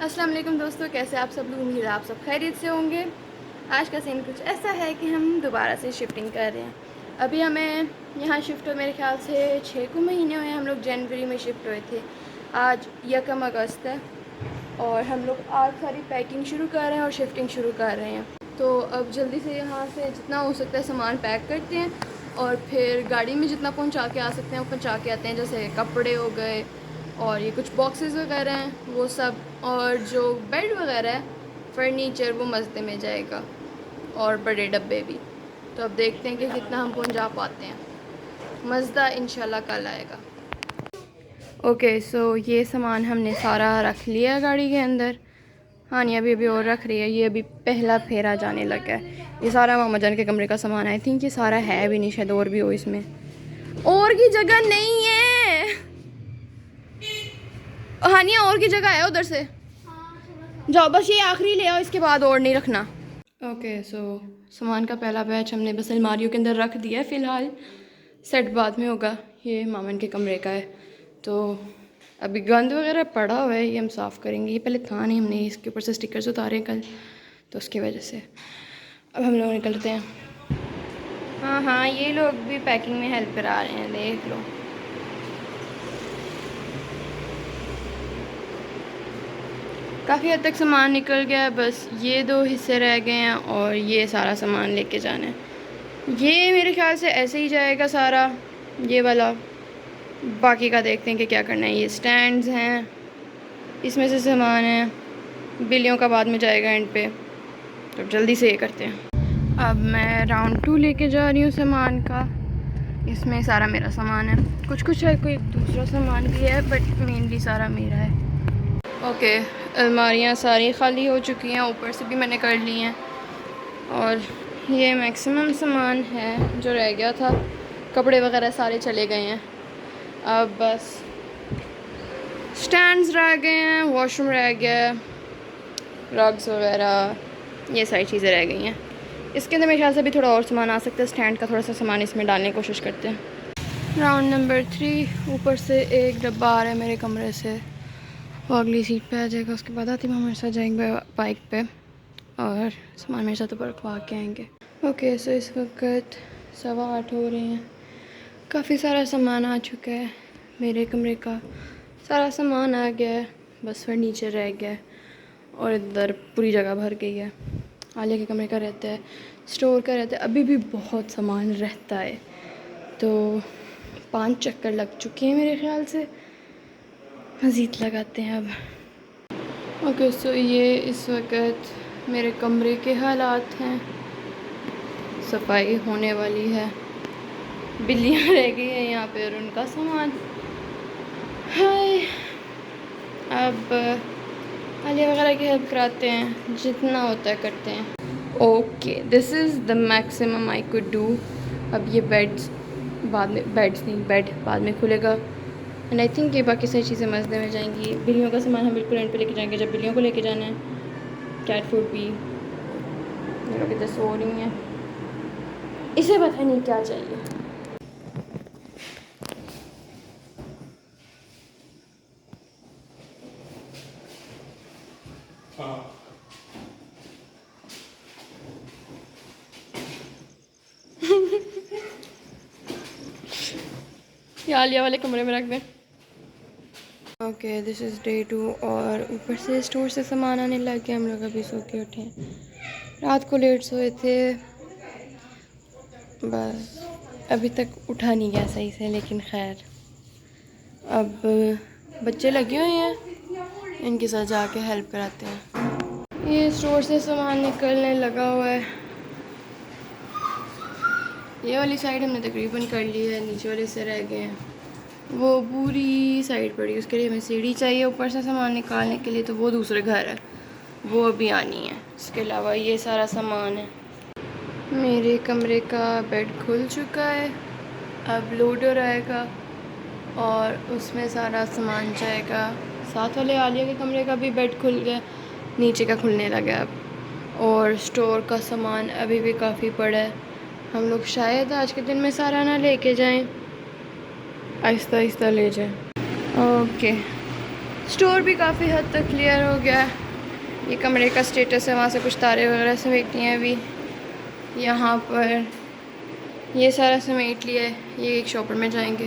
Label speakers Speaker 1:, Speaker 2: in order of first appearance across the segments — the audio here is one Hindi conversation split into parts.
Speaker 1: अस्सलाम वालेकुम दोस्तों, कैसे आप सब लोग। उम्मीद है आप सब खैरियत से होंगे। आज का सीन कुछ ऐसा है कि हम दोबारा से शिफ्टिंग कर रहे हैं। अभी हमें यहाँ शिफ्ट हो मेरे ख्याल से 6 को महीने हुए हैं। हम लोग जनवरी में शिफ्ट हुए थे। आज 1 अगस्त है और हम लोग आज सारी पैकिंग शुरू कर रहे हैं और शिफ्टिंग शुरू कर रहे हैं। तो अब जल्दी से यहाँ से जितना हो सकता है सामान पैक करते हैं और फिर गाड़ी में जितना पहुँचा के आ सकते हैं वो पहुँचा के आते हैं। जैसे कपड़े हो गए और ये कुछ बॉक्सेस वगैरह हैं वो सब, और जो बेड वगैरह है फर्नीचर वो मस्जिद में जाएगा और बड़े डब्बे भी। तो अब देखते हैं कि कितना हम पहुंचा पाते हैं। मज़दा इंशाल्लाह कल आएगा। ओके सो ये सामान हमने सारा रख लिया गाड़ी के अंदर। हानिया भी अभी और रख रही है। ये अभी पहला फेरा जाने लगा है। ये सारा मामा जान के कमरे का सामान आई थिंक ये सारा है भी नहीं, शायद और भी हो इसमें। और की जगह नहीं है हानिया, और की जगह है उधर से। जाओ बस ये आखिरी ले आओ, इसके बाद और नहीं रखना। ओके सो सामान का पहला बैच हमने बस अलमारियों के अंदर रख दिया है फ़िलहाल। सेट बाद में होगा। ये मामन के कमरे का है तो अभी गंद वगैरह पड़ा हुआ है, ये हम साफ़ करेंगे। ये पहले था नहीं, हमने इसके ऊपर से स्टिकर्स उतारे कल, तो उसकी वजह से अब हम लोग निकलते हैं। हाँ हाँ, ये लोग भी पैकिंग में हेल्प करा रहे हैं, देख लो। काफ़ी हद तक सामान निकल गया है, बस ये 2 हिस्से रह गए हैं और ये सारा सामान लेके जाना है। ये मेरे ख्याल से ऐसे ही जाएगा सारा, ये वाला। बाकी का देखते हैं कि क्या करना है। ये स्टैंड्स हैं, इसमें से सामान है। बिल्लियों का बाद में जाएगा एंड पे, तो जल्दी से ये करते हैं। अब मैं राउंड 2 लेके जा रही हूँ सामान का। इसमें सारा मेरा सामान है, कुछ कुछ है, कोई दूसरा सामान भी है, बट मेनली सारा मेरा है। ओके अलमारियाँ सारी ख़ाली हो चुकी हैं, ऊपर से भी मैंने कर ली हैं। और ये मैक्सिमम सामान है जो रह गया था। कपड़े वगैरह सारे चले गए हैं। अब बस स्टैंड्स रह गए हैं, वॉशरूम रह गया है, रग्स वगैरह, ये सारी चीज़ें रह गई हैं। इसके अंदर मेरे ख्याल से भी थोड़ा और सामान आ सकता है। स्टैंड का थोड़ा सा सामान इसमें डालने की कोशिश करते हैं। राउंड नंबर 3, ऊपर से एक डब्बा आ रहा है मेरे कमरे से, वो अगली सीट पे आ जाएगा। उसके बाद आती हमारे साथ जाएंगे बाइक पे और सामान मेरे साथ ऊपर रखवा के आएंगे। ओके सो इस वक्त 8:15 हो रहे हैं। काफ़ी सारा सामान आ चुका है। मेरे कमरे का सारा सामान आ गया है, बस फर्नीचर रह गया है और इधर पूरी जगह भर गई है। आलिया के कमरे का रहता है, स्टोर का रहता है, अभी भी बहुत सामान रहता है। तो 5 चक्कर लग चुके हैं मेरे ख्याल से, मज़ीद लगाते हैं अब। ओके सो ये इस वक्त मेरे कमरे के हालात हैं। सफाई होने वाली है, बिल्लियाँ रह गई हैं यहाँ पे और उनका सामान। हाय अब आलिया वगैरह की हेल्प कराते हैं, जितना होता है करते हैं। Okay this is the maximum I could do. अब ये बेड्स बाद में, बेड्स नहीं बेड बाद में खुलेगा। एंड आई थिंक ये बाकी सारी चीज़ें मस्जिद में जाएंगी। बिल्लियों का सामान हम बिल्कुल एंड पे लेके जाएंगे जब बिल्लियों को लेके जाना है। कैट फूड भी, ये लोग इधर सो रही हैं, इसे पता नहीं क्या चाहिए। ये आलिया वाले कमरे में रख दें। ओके दिस इज़ डे 2 और ऊपर से स्टोर से सामान आने लग गया। हम लोग अभी सो के उठे हैं, रात को लेट सोए थे, बस अभी तक उठा नहीं गया सही से। लेकिन खैर अब बच्चे लगे हुए हैं, इनके साथ जाके हेल्प कराते हैं। ये स्टोर से सामान निकलने लगा हुआ है। ये वाली साइड हमने तकरीबन कर ली है, नीचे वाले से रह गए हैं। वो पूरी साइड पड़ी, उसके लिए हमें सीढ़ी चाहिए ऊपर से सामान निकालने के लिए, तो वो दूसरे घर है, वो अभी आनी है। इसके अलावा ये सारा सामान है। मेरे कमरे का बेड खुल चुका है, अब लोडर आएगा और उसमें सारा सामान जाएगा। साथ वाले आलिया के कमरे का भी बेड खुल गया, नीचे का खुलने लगा अब। और स्टोर का सामान अभी भी काफ़ी पड़ा है। हम लोग शायद आज के दिन में सारा ना लेके जाएं, आहिस्ता आहिस्ता ले जाएं। ओके स्टोर भी काफ़ी हद तक क्लियर हो गया। ये कमरे का स्टेटस है, वहाँ से कुछ तारे वगैरह समेटनी हैं अभी। यहाँ पर ये सारा समेट लिया है। ये एक शॉपर में जाएंगे,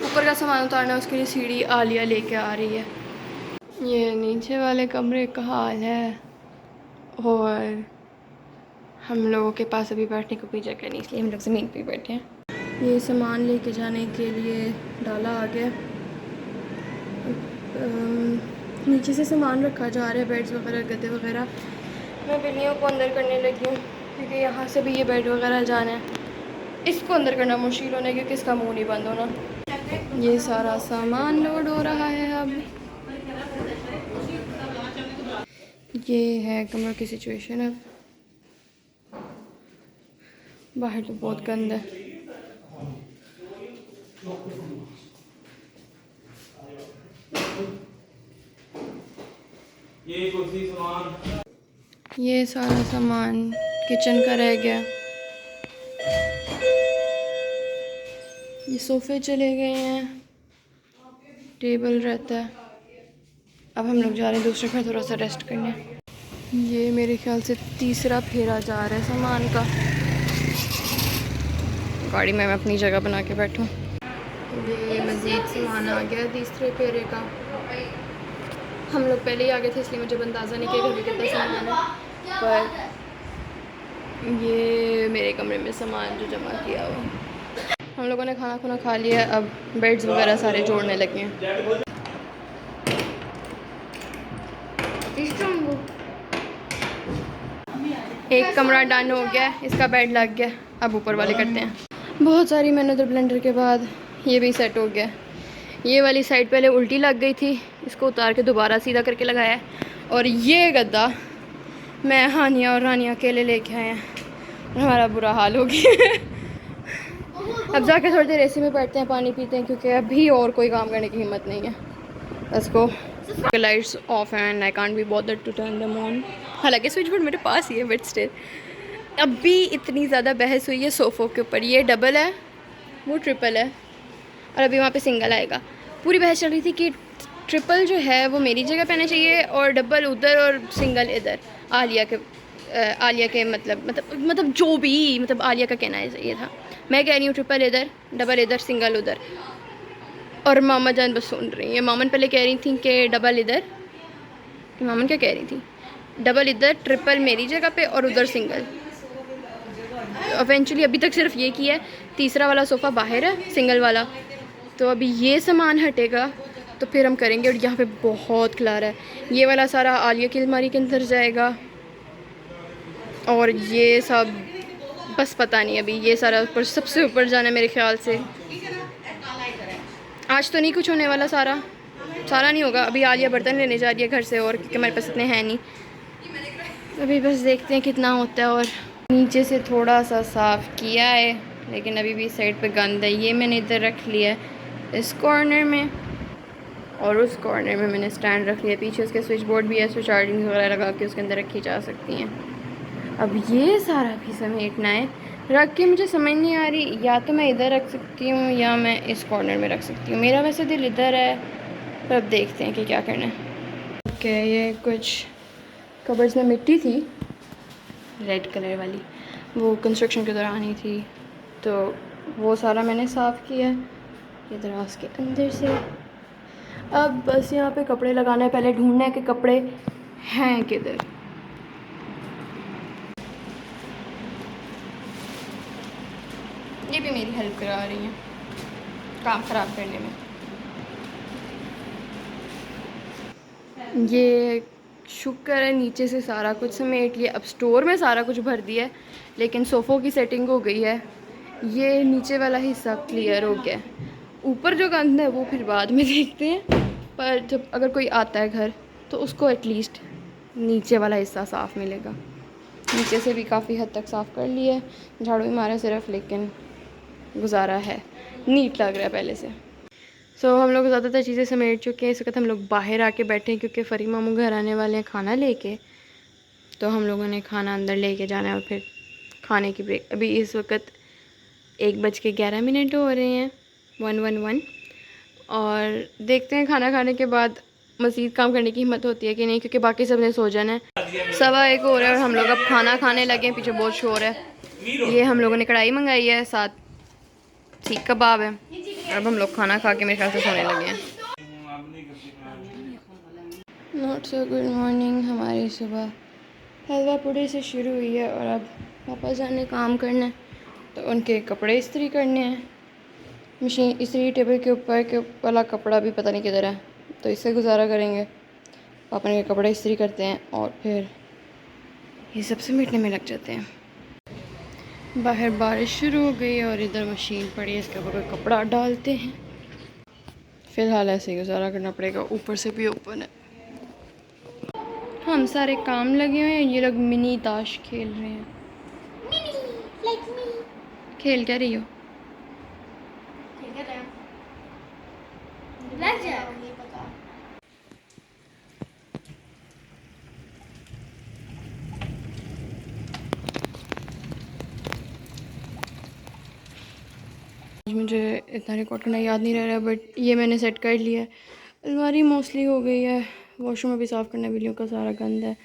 Speaker 1: ऊपर का सामान उतारना है, उसके लिए सीढ़ी आलिया लेके आ रही है। ये नीचे वाले कमरे का हाल है, और हम लोगों के पास अभी बैठने को कोई जगह नहीं, इसलिए हम लोग ज़मीन पे बैठे हैं। ये सामान लेके जाने के लिए डाला आ गया। नीचे से सामान रखा जा रहा है, बेड्स वगैरह, गद्दे वगैरह। मैं बिल्लियों को अंदर करने लगी हूँ क्योंकि यहाँ से भी ये बेड वगैरह जाना है। इसको अंदर करना मुश्किल होना है क्योंकि इसका मुंह नहीं बंद होना। ये सारा सामान लोड हो रहा है अब। ये है कमरों की सिचुएशन अब। बाहर तो बहुत गंद है। ये सारा सामान किचन का रह गया। ये सोफ़े चले गए हैं, टेबल रहता है। अब हम लोग जा रहे हैं दूसरे घर थोड़ा सा रेस्ट करने। ये मेरे ख्याल से तीसरा फेरा जा रहा है सामान का। गाड़ी में मैं अपनी जगह बना के बैठूँ। ये मज़ीद सामान आ गया तीसरे फेरे का। हम लोग पहले ही आ गए थे, इसलिए मुझे अंदाज़ा नहीं किया कि कितना सामान है, पर ये मेरे कमरे में सामान जो जमा किया हुआ। हम लोगों ने खाना खुना खा लिया, अब बेड्स वगैरह सारे जोड़ने लगे हैं। एक कमरा डन हो गया, इसका बेड लग गया। अब ऊपर वाले करते हैं। बहुत सारी मेहनत और ब्लेंडर के बाद ये भी सेट हो गया। ये वाली साइड पहले उल्टी लग गई थी, इसको उतार के दोबारा सीधा करके लगाया है। और ये गद्दा मैं, हानिया और रानिया अकेले लेके आए हैं और हमारा बुरा हाल हो गया। अब जाके थोड़ी देर एसी में बैठते हैं, पानी पीते हैं, क्योंकि अभी और कोई काम करने की हिम्मत नहीं है। Let's go. Lights off and I can't be bothered to turn them on. हालांकि स्विच बोर्ड मेरे पास ही है, बट स्टिल अभी इतनी ज़्यादा बहस हुई है सोफ़ों के ऊपर। ये डबल है, वो ट्रिपल है, और अभी वहाँ पे सिंगल आएगा। पूरी बहस चल रही थी कि ट्रिपल जो है वो मेरी जगह पे आना चाहिए और डबल उधर और सिंगल इधर। आलिया के मतलब जो भी, मतलब आलिया का कहना है ये था। मैं कह रही हूँ ट्रिपल इधर, डबल इधर, सिंगल उधर। और मामा जान बस सुन रही है। मामन पहले कह रही थी कि डबल इधर, मामन क्या कह रही थी, डबल इधर, ट्रिपल मेरी जगह पे और उधर सिंगल। इवेंचुअली अभी तक सिर्फ ये किया है। तीसरा वाला सोफ़ा बाहर है, सिंगल वाला। तो अभी ये सामान हटेगा तो फिर हम करेंगे। और यहाँ पे बहुत खलारा है। ये वाला सारा आलिया की अलमारी के अंदर जाएगा, और ये सब बस पता नहीं। अभी ये सारा ऊपर, सबसे ऊपर जाना है मेरे ख्याल से। आज तो नहीं कुछ होने वाला, सारा नहीं होगा। अभी आलिया बर्तन लेने जा रही है घर से, और क्योंकि हमारे पास इतने हैं नहीं। अभी बस देखते हैं कितना होता है। और नीचे से थोड़ा सा साफ़ किया है, लेकिन अभी भी साइड पे गंद है। ये मैंने इधर रख लिया है इस कॉर्नर में, और उस कॉर्नर में मैंने स्टैंड रख लिया। पीछे उसके स्विच बोर्ड भी है, उसको चार्जिंग वगैरह लगा के उसके अंदर रखी जा सकती हैं। अब ये सारा भी समेटना है। रख के मुझे समझ नहीं आ रही, या तो मैं इधर रख सकती हूँ या मैं इस कॉर्नर में रख सकती हूँ। मेरा वैसे दिल इधर है, पर अब देखते हैं कि क्या करना है। ओके, ये कुछ कबर्ड्स में मिट्टी थी रेड कलर वाली, वो कंस्ट्रक्शन के दौरान ही थी, तो वो सारा मैंने साफ़ किया है इधर दराज के अंदर से। अब बस यहाँ पे कपड़े लगाना है। पहले ढूंढना है कि कपड़े हैं किधर। ये भी मेरी हेल्प करा रही हैं काम ख़राब करने में। ये शुक्र है नीचे से सारा कुछ समेट लिया। अब स्टोर में सारा कुछ भर दिया है, लेकिन सोफ़ों की सेटिंग हो गई है। ये नीचे वाला हिस्सा क्लियर हो गया है। ऊपर जो गंद है वो फिर बाद में देखते हैं, पर जब अगर कोई आता है घर तो उसको एटलीस्ट नीचे वाला हिस्सा साफ़ मिलेगा। नीचे से भी काफ़ी हद तक साफ़ कर लिया है, झाड़ू ही मारा सिर्फ, लेकिन गुजारा है, नीट लग रहा है पहले से। सो हम लोग ज़्यादातर चीज़ें समेट चुके हैं। इस वक्त हम लोग बाहर आके बैठे हैं क्योंकि फ़री मामू घर आने वाले हैं खाना लेके, तो हम लोगों ने खाना अंदर लेके जाना है और फिर खाने की ब्रेक। अभी इस वक्त 1:11 हो रहे हैं, 1:11, और देखते हैं खाना खाने के बाद मज़ीद काम करने की हिम्मत होती है कि नहीं, क्योंकि बाकी सब ने सो जाना है। 1:15 हो रहा है और हम लोग अब खाना खाने लगे हैं। पीछे बहुत शोर है। ये हम लोगों ने कढ़ाई मंगाई है, साथ सीख कबाब है, और अब हम लोग खाना खा के मेरे ख्याल से सोने लगे हैं। Not so good morning. हमारी सुबह हलवा पूड़ी से शुरू हुई है और अब पापा जान ने काम करना है, तो उनके कपड़े इस्त्री करने हैं। मशीन इस्त्री टेबल के ऊपर के वाला कपड़ा भी पता नहीं किधर है, तो इससे गुजारा करेंगे। पापा ने कपड़े इस्त्री करते हैं और फिर ये सब समेटने में लग जाते हैं। बाहर बारिश शुरू हो गई और इधर मशीन पड़ी है, इसके ऊपर कपड़ा डालते हैं। फ़िलहाल ऐसे ही गुजारा करना पड़ेगा, ऊपर से भी ओपन है। हम सारे काम लगे हुए हैं। ये लोग मिनी ताश खेल रहे हैं।
Speaker 2: Mini, like me.
Speaker 1: खेल क्या रही हो?
Speaker 2: Blackjack.
Speaker 1: मुझे इतना रिकॉर्ड करना याद नहीं रह रहा, बट ये मैंने सेट कर लिया है। अलमारी मोस्टली हो गई है। वॉशरूम में भी साफ़ करना, बिल्लियों का सारा गंद है।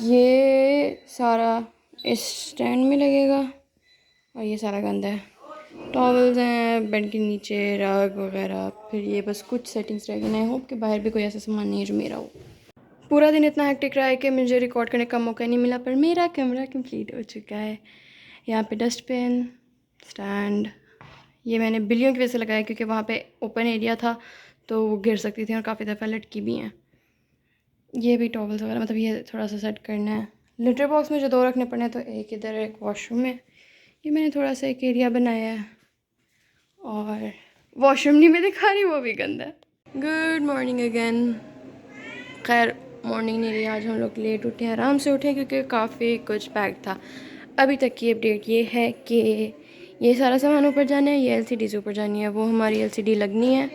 Speaker 1: ये सारा इस स्टैंड में लगेगा और ये सारा गंद है। टॉवल्स हैं बेड के नीचे, रग वगैरह। फिर ये बस कुछ सेटिंग्स रह गई। आई होप कि बाहर भी कोई ऐसा सामान नहीं है जो मेरा हो। पूरा दिन इतना हेक्टिक रहा है कि मुझे रिकॉर्ड करने का मौका नहीं मिला, पर मेरा कमरा कंप्लीट हो चुका है। यहाँ पे डस्टबिन, स्टैंड, ये मैंने बिल्लियों की वजह से लगाया क्योंकि वहाँ पे ओपन एरिया था तो वो गिर सकती थी और काफ़ी दफ़ा लटकी भी हैं। ये भी टॉवल्स वगैरह, मतलब ये थोड़ा सा सेट करना है। लिटर बॉक्स में जो 2 रखने पड़े हैं, तो एक इधर एक वॉशरूम में। ये मैंने थोड़ा सा एक एरिया बनाया है और वॉशरूम नहीं मैं दिखा रही, वो भी गंदा है। Good morning again. खैर मॉर्निंग नहीं रही, आज हम लोग लेट उठे, आराम से उठे क्योंकि काफ़ी कुछ पैक था। अभी तक की अपडेट ये है कि ये सारा सामान ऊपर जाना है, ये LCD ऊपर जानी है, वो हमारी LCD लगनी है,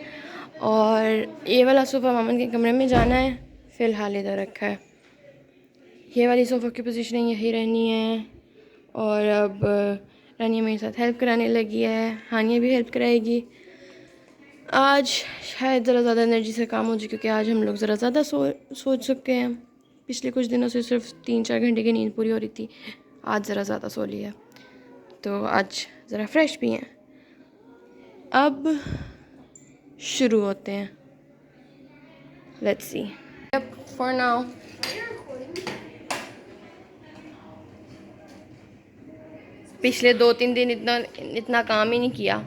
Speaker 1: और ये वाला सोफ़ा मामन के कमरे में जाना है। फ़िलहाल इधर रखा है। ये वाली सोफ़ा की पोजीशन यही रहनी है। और अब रानिया मेरे साथ हेल्प कराने लगी है, हानिया भी हेल्प कराएगी। आज शायद ज़रा ज़्यादा एनर्जी से काम हो जाए क्योंकि आज हम लोग ज़रा ज़्यादा सोच चुके हैं। पिछले कुछ दिनों से सिर्फ 3-4 घंटे की नींद पूरी हो रही थी, आज ज़रा ज़्यादा सो लिया, तो आज ज़रा फ्रेश भी हैं। अब शुरू होते हैं। Let's see. Yup, for now पिछले 2-3 दिन इतना काम ही नहीं किया,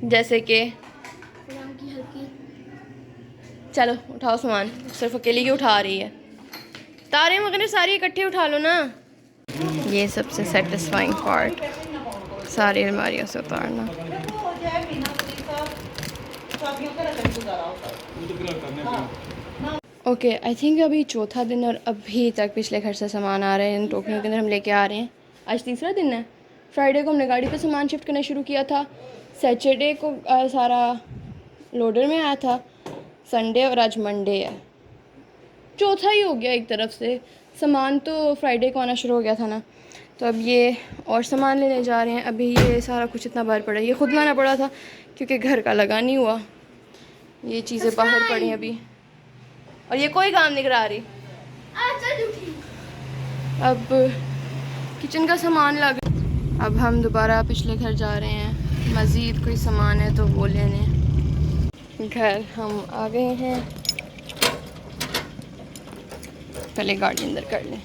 Speaker 1: जैसे कि चलो उठाओ सामान। सिर्फ अकेली ही उठा रही है। तारे वगैरह सारी इकट्ठे उठा लो ना। ये सबसे सेटिस्फाइंग पार्ट, सारी अलमारियों से उतारना। ओके, आई थिंक अभी चौथा दिन और अभी तक पिछले घर से सामान आ रहे हैं। इन टोकरियों के अंदर हम लेके आ रहे हैं। आज तीसरा दिन है। फ्राइडे को हमने गाड़ी पे सामान शिफ्ट करना शुरू किया था। सैटरडे को सारा लोडर में आया था। संडे और आज मंडे है, चौथा ही हो गया एक तरफ से। सामान तो फ्राइडे को आना शुरू हो गया था ना, तो अब ये और सामान लेने जा रहे हैं। अभी ये सारा कुछ इतना बाहर पड़ा है, ये खुद लाना पड़ा था क्योंकि घर का लगा नहीं हुआ। ये चीज़ें बाहर पड़ी हैं अभी, और ये कोई काम नहीं करा रही। अब किचन का सामान लगा। अब हम दोबारा पिछले घर जा रहे हैं, मज़ीद कोई सामान है तो वो लेने। घर हम आ गए हैं, पहले गाड़ी अंदर कर लें।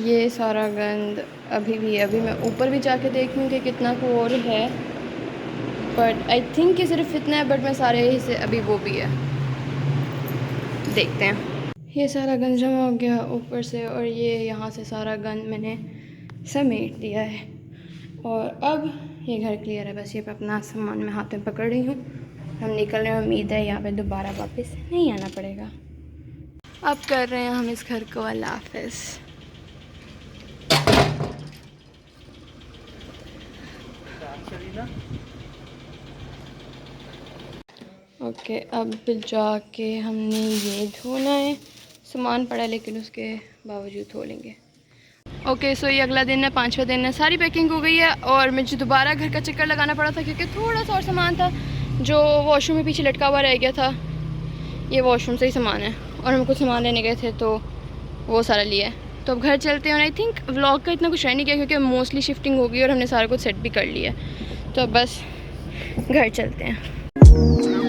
Speaker 1: ये सारा गंद अभी भी है। अभी मैं ऊपर भी जाके देखूँ कि कितना को और है, बट आई थिंक कि सिर्फ इतना है, बट मैं सारे हिस्से अभी वो भी है, देखते हैं। ये सारा गंद जमा हो गया ऊपर से, और ये यहाँ से सारा गंद मैंने समेट दिया है, और अब ये घर क्लियर है। बस ये पे अपना सामान मैं हाथ में पकड़ रही हूँ। हम निकल रहे हैं, उम्मीद है यहाँ पे दोबारा वापस नहीं आना पड़ेगा। अब कर रहे हैं हम इस घर को अल्लाह हाफ़िज़। ओके, अब जाके हमने ये धोना है। सामान पड़ा लेकिन उसके बावजूद धो लेंगे। ओके सो ये अगला दिन है, 5वां दिन है, सारी पैकिंग हो गई है और मुझे दोबारा घर का चक्कर लगाना पड़ा था क्योंकि थोड़ा सा और सामान था जो वॉशरूम में पीछे लटका हुआ रह गया था। ये वॉशरूम से ही सामान है और हम कुछ सामान लेने गए थे तो वो सारा लिया है। तो अब घर चलते हैं और आई थिंक व्लॉग का इतना कुछ रह नहीं गया क्योंकि मोस्टली शिफ्टिंग हो गई और हमने सारा कुछ सेट भी कर लिया। तो अब बस घर चलते हैं।